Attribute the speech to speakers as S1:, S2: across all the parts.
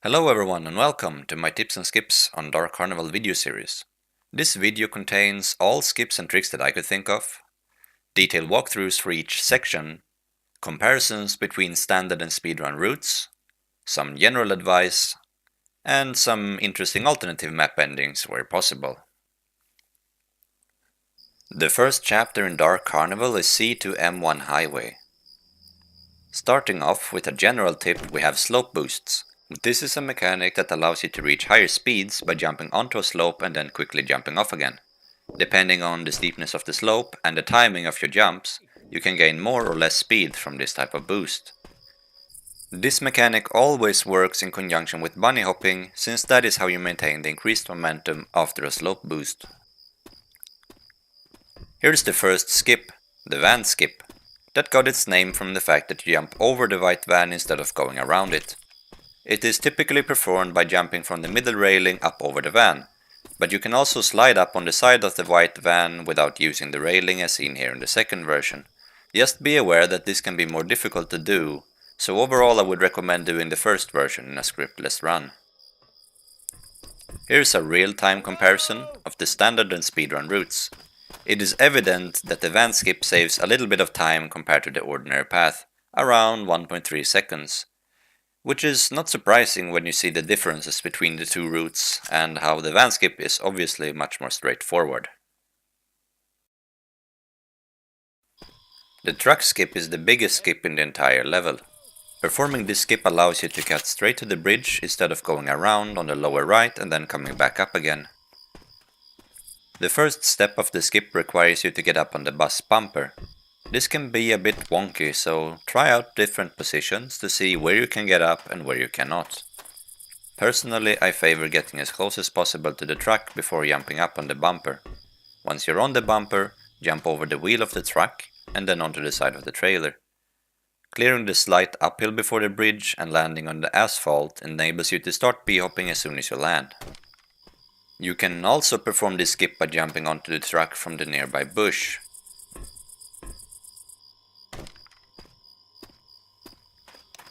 S1: Hello everyone and welcome to my tips and skips on Dark Carnival video series. This video contains all skips and tricks that I could think of, detailed walkthroughs for each section, comparisons between standard and speedrun routes, some general advice, and some interesting alternative map endings where possible. The first chapter in Dark Carnival is C to M1 Highway. Starting off with a general tip, we have slope boosts. This is a mechanic that allows you to reach higher speeds by jumping onto a slope and then quickly jumping off again. Depending on the steepness of the slope and the timing of your jumps, you can gain more or less speed from this type of boost. This mechanic always works in conjunction with bunny hopping, since that is how you maintain the increased momentum after a slope boost. Here's the first skip, the van skip. That got its name from the fact that you jump over the white van instead of going around it. It is typically performed by jumping from the middle railing up over the van, but you can also slide up on the side of the white van without using the railing as seen here in the second version. Just be aware that this can be more difficult to do, so overall I would recommend doing the first version in a scriptless run. Here's a real-time comparison of the standard and speedrun routes. It is evident that the van skip saves a little bit of time compared to the ordinary path, around 1.3 seconds. Which is not surprising when you see the differences between the two routes and how the van skip is obviously much more straightforward. The truck skip is the biggest skip in the entire level. Performing this skip allows you to cut straight to the bridge instead of going around on the lower right and then coming back up again. The first step of the skip requires you to get up on the bus bumper. This can be a bit wonky, so try out different positions to see where you can get up and where you cannot. Personally, I favor getting as close as possible to the truck before jumping up on the bumper. Once you're on the bumper, jump over the wheel of the truck and then onto the side of the trailer. Clearing the slight uphill before the bridge and landing on the asphalt enables you to start b-hopping as soon as you land. You can also perform this skip by jumping onto the truck from the nearby bush.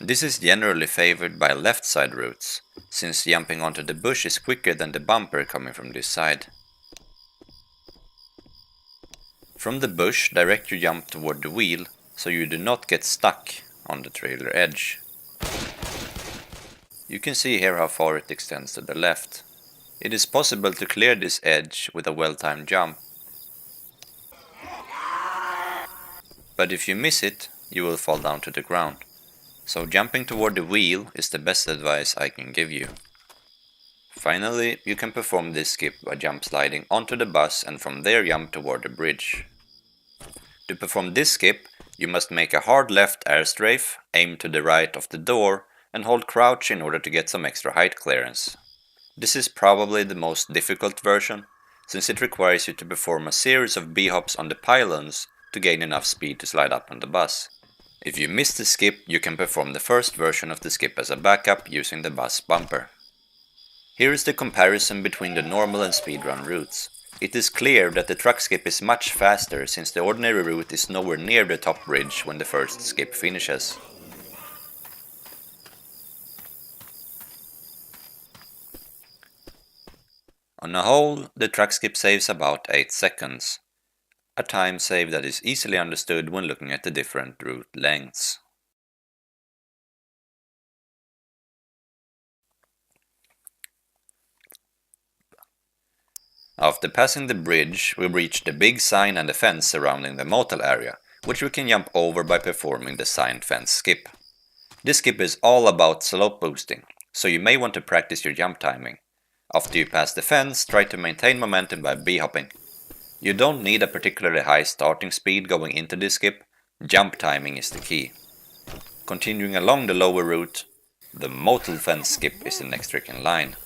S1: This is generally favored by left side routes, since jumping onto the bush is quicker than the bumper coming from this side. From the bush, direct your jump toward the wheel, so you do not get stuck on the trailer edge. You can see here how far it extends to the left. It is possible to clear this edge with a well-timed jump. But if you miss it, you will fall down to the ground. So jumping toward the wheel is the best advice I can give you. Finally, you can perform this skip by jump sliding onto the bus and from there jump toward the bridge. To perform this skip, you must make a hard left air strafe, aim to the right of the door, and hold crouch in order to get some extra height clearance. This is probably the most difficult version, since it requires you to perform a series of b-hops on the pylons to gain enough speed to slide up on the bus. If you miss the skip, you can perform the first version of the skip as a backup using the bus bumper. Here is the comparison between the normal and speedrun routes. It is clear that the truck skip is much faster since the ordinary route is nowhere near the top bridge when the first skip finishes. On a whole, the truck skip saves about 8 seconds. A time save that is easily understood when looking at the different route lengths. After passing the bridge, we reach the big sign and the fence surrounding the motel area, which we can jump over by performing the signed fence skip. This skip is all about slope boosting, so you may want to practice your jump timing. After you pass the fence, try to maintain momentum by b-hopping. You don't need a particularly high starting speed going into this skip, jump timing is the key. Continuing along the lower route, the motel fence skip is the next trick in line.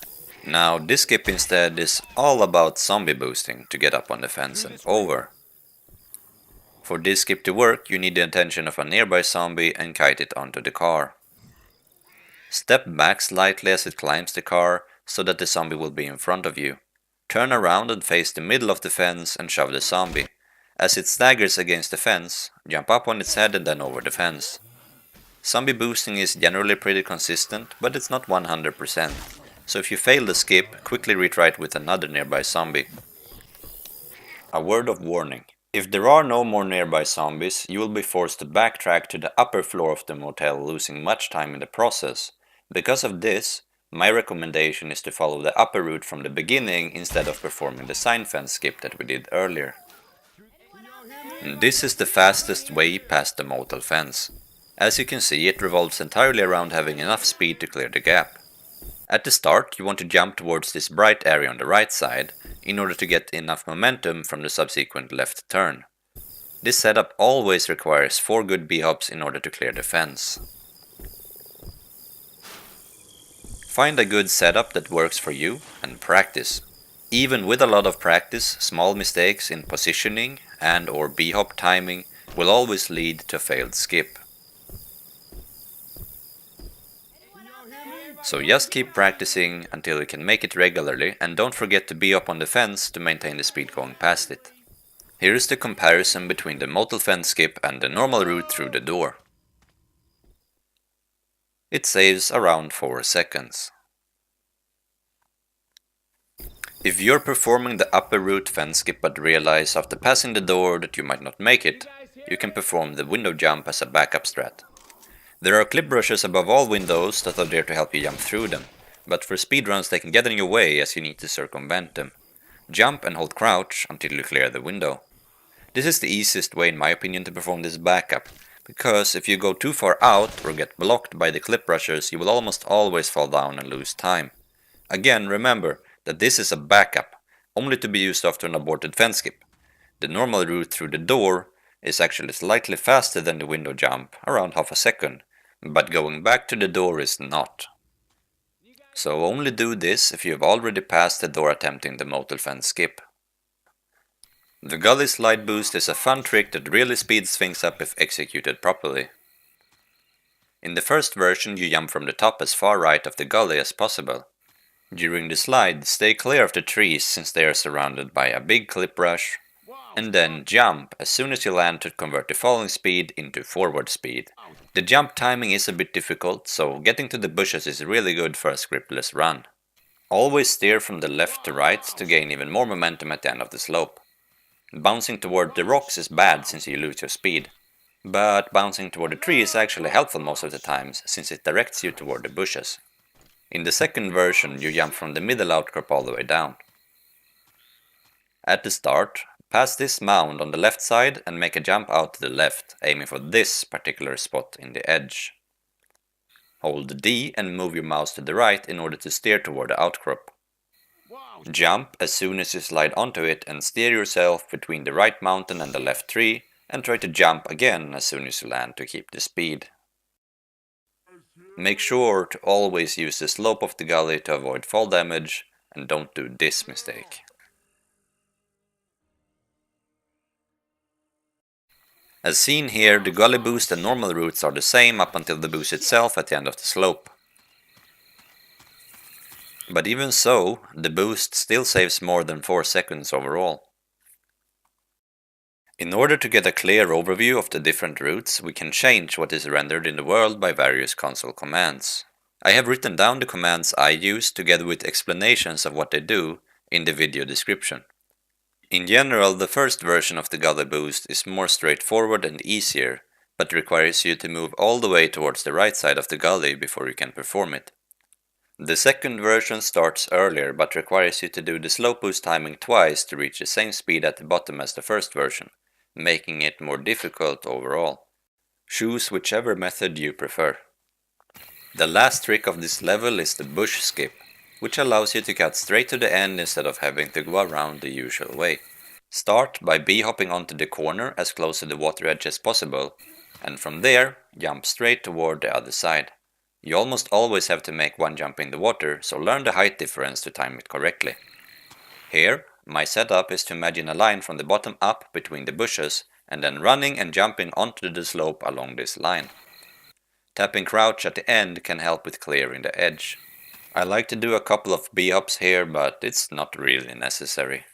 S1: Now this skip instead is all about zombie boosting to get up on the fence and over. For this skip to work, you need the attention of a nearby zombie and kite it onto the car. Step back slightly as it climbs the car so that the zombie will be in front of you. Turn around and face the middle of the fence and shove the zombie. As it staggers against the fence, jump up on its head and then over the fence. Zombie boosting is generally pretty consistent, but it's not 100%, so if you fail the skip, quickly retry it with another nearby zombie. A word of warning. If there are no more nearby zombies, you will be forced to backtrack to the upper floor of the motel, losing much time in the process. Because of this, my recommendation is to follow the upper route from the beginning instead of performing the sign fence skip that we did earlier. This is the fastest way past the motel fence. As you can see, it revolves entirely around having enough speed to clear the gap. At the start, you want to jump towards this bright area on the right side, in order to get enough momentum from the subsequent left turn. This setup always requires 4 good B-hops in order to clear the fence. Find a good setup that works for you and practice. Even with a lot of practice, small mistakes in positioning and or B-hop timing will always lead to a failed skip. So just keep practicing until you can make it regularly, and don't forget to be up on the fence to maintain the speed going past it. Here is the comparison between the motel fence skip and the normal route through the door. It saves around 4 seconds. If you're performing the upper route fence skip but realize after passing the door that you might not make it, you can perform the window jump as a backup strat. There are clip brushes above all windows that are there to help you jump through them, but for speedruns they can get in your way as you need to circumvent them. Jump and hold crouch until you clear the window. This is the easiest way in my opinion to perform this backup, because if you go too far out or get blocked by the clip brushes, you will almost always fall down and lose time. Again, remember that this is a backup, only to be used after an aborted fence skip. The normal route through the door is actually slightly faster than the window jump, around half a second, but going back to the door is not. So only do this if you have already passed the door attempting the motel fence skip. The gully slide boost is a fun trick that really speeds things up if executed properly. In the first version you jump from the top as far right of the gully as possible. During the slide, stay clear of the trees since they are surrounded by a big clip brush, and then jump as soon as you land to convert the falling speed into forward speed. The jump timing is a bit difficult, so getting to the bushes is really good for a scriptless run. Always steer from the left to right to gain even more momentum at the end of the slope. Bouncing toward the rocks is bad since you lose your speed, but bouncing toward the tree is actually helpful most of the times since it directs you toward the bushes. In the second version you jump from the middle outcrop all the way down. At the start, pass this mound on the left side and make a jump out to the left, aiming for this particular spot in the edge. Hold D and move your mouse to the right in order to steer toward the outcrop. Jump as soon as you slide onto it and steer yourself between the right mountain and the left tree, and try to jump again as soon as you land to keep the speed. Make sure to always use the slope of the gully to avoid fall damage, and don't do this mistake. As seen here, the gully boost and normal routes are the same up until the boost itself at the end of the slope. But even so, the boost still saves more than 4 seconds overall. In order to get a clear overview of the different routes, we can change what is rendered in the world by various console commands. I have written down the commands I use together with explanations of what they do in the video description. In general, the first version of the gully boost is more straightforward and easier, but requires you to move all the way towards the right side of the gully before you can perform it. The second version starts earlier, but requires you to do the slope boost timing twice to reach the same speed at the bottom as the first version, making it more difficult overall. Choose whichever method you prefer. The last trick of this level is the Bushscape, which allows you to cut straight to the end instead of having to go around the usual way. Start by B-hopping onto the corner as close to the water edge as possible, and from there jump straight toward the other side. You almost always have to make one jump in the water, so learn the height difference to time it correctly. Here, my setup is to imagine a line from the bottom up between the bushes, and then running and jumping onto the slope along this line. Tapping crouch at the end can help with clearing the edge. I like to do a couple of B-hops here, but it's not really necessary.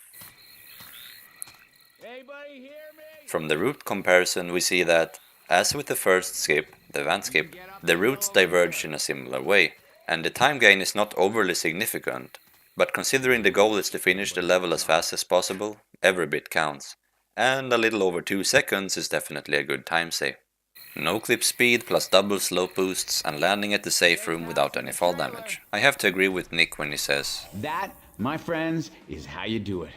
S1: From the route comparison we see that, as with the first skip, the van skip, the routes diverge in a similar way, and the time gain is not overly significant, but considering the goal is to finish the level as fast as possible, every bit counts, and a little over 2 seconds is definitely a good time save. No clip speed plus double slope boosts and landing at the safe room without any fall damage. I have to agree with Nick when he says,
S2: "That, my friends, is how you do it."